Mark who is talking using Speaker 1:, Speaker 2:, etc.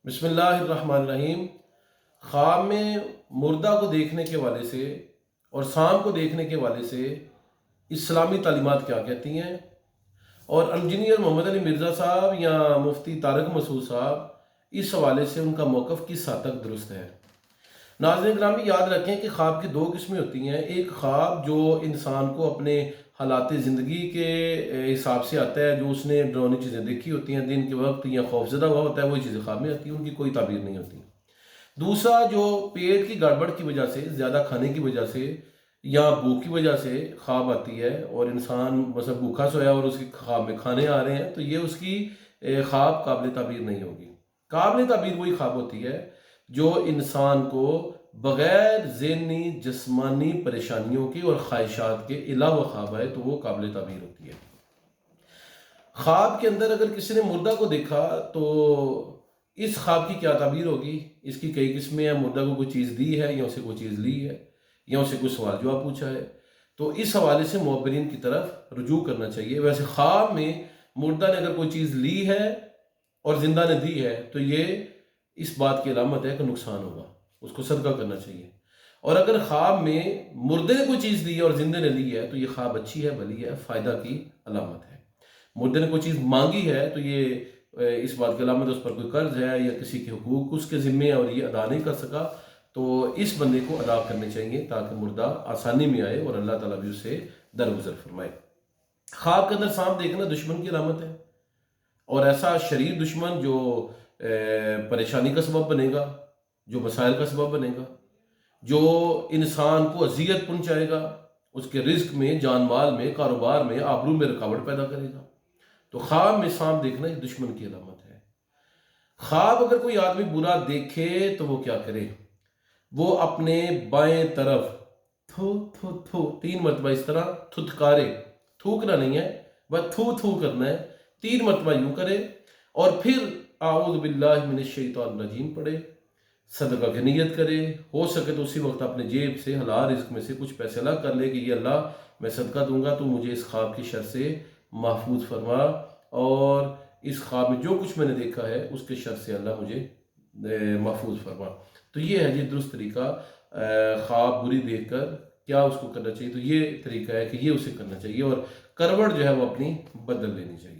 Speaker 1: بسم اللہ الرحمن الرحیم۔ خواب میں مردہ کو دیکھنے کے والے سے اور سام کو دیکھنے کے والے سے اسلامی تعلیمات کیا کہتی ہیں، اور انجینئر محمد علی مرزا صاحب یا مفتی طارق مسعود صاحب اس حوالے سے ان کا موقف کس حد تک درست ہے۔ ناظرین گرامی، یاد رکھیں کہ خواب کی دو قسمیں ہوتی ہیں۔ ایک خواب جو انسان کو اپنے حالات زندگی کے حساب سے آتا ہے، جو اس نے ڈرونی چیزیں دیکھی ہوتی ہیں دن کے وقت یا خوفزدہ ہوا ہوتا ہے، وہی چیزیں خواب میں آتی ہیں، ان کی کوئی تعبیر نہیں ہوتی۔ دوسرا جو پیٹ کی گڑبڑ کی وجہ سے، زیادہ کھانے کی وجہ سے یا بھوک کی وجہ سے خواب آتی ہے، اور انسان مثلا بھوکا سویا اور اس کے خواب میں کھانے آ رہے ہیں، تو یہ اس کی خواب قابل تعبیر نہیں ہوگی۔ قابل تعبیر وہی خواب ہوتی ہے جو انسان کو بغیر ذہنی جسمانی پریشانیوں کی اور خواہشات کے علاوہ خواب آئے، تو وہ قابل تعبیر ہوتی ہے۔ خواب کے اندر اگر کسی نے مردہ کو دیکھا تو اس خواب کی کیا تعبیر ہوگی؟ اس کی کئی قسمیں ہیں۔ مردہ کو کوئی چیز دی ہے، یا اسے کوئی چیز لی ہے، یا اسے کوئی سوال جواب پوچھا ہے، تو اس حوالے سے معبرین کی طرف رجوع کرنا چاہیے۔ ویسے خواب میں مردہ نے اگر کوئی چیز لی ہے اور زندہ نے دی ہے تو یہ اس بات کی علامت ہے کہ نقصان ہوگا، اس کو صدقہ کرنا چاہیے۔ اور اگر خواب میں مردے نے کوئی چیز دی ہے اور زندے نے لی ہے تو یہ خواب اچھی ہے، بھلی ہے، فائدہ کی علامت ہے۔ مردے نے کوئی چیز مانگی ہے تو یہ اس بات کی علامت اس پر کوئی قرض ہے یا کسی کے حقوق اس کے ذمے ہے اور یہ ادا نہیں کر سکا، تو اس بندے کو ادا کرنے چاہیے تاکہ مردہ آسانی میں آئے اور اللہ تعالیٰ بھی اسے درگزر فرمائے۔ خواب کے اندر سانپ دیکھنا دشمن کی علامت ہے، اور ایسا شریر دشمن جو پریشانی کا سبب بنے گا، جو مسائل کا سبب بنے گا، جو انسان کو اذیت پہنچائے گا، اس کے رزق میں، جان مال میں، کاروبار میں، آبرو میں رکاوٹ پیدا کرے گا، تو خواب میں سانپ دیکھنا ایک دشمن کی علامت ہے۔ خواب اگر کوئی آدمی برا دیکھے تو وہ کیا کرے؟ وہ اپنے بائیں طرف تھو تھو تھو 3 مرتبہ اس طرح تھتکارے، تھوکنا نہیں ہے، بس تھو تھو کرنا ہے، 3 مرتبہ یوں کرے، اور پھر اعوذ باللہ من الشیطان الرجیم پڑھے، صدقہ کی نیت کرے۔ ہو سکے تو اسی وقت اپنے جیب سے حلال رزق میں سے کچھ پیسے الگ کر لے کہ یہ اللہ میں صدقہ دوں گا تو مجھے اس خواب کی شر سے محفوظ فرما، اور اس خواب میں جو کچھ میں نے دیکھا ہے اس کے شر سے اللہ مجھے محفوظ فرما۔ تو یہ ہے جی درست طریقہ خواب بری دیکھ کر کیا اس کو کرنا چاہیے۔ تو یہ طریقہ ہے کہ یہ اسے کرنا چاہیے، اور کروٹ جو ہے وہ اپنی بدل لینی چاہیے۔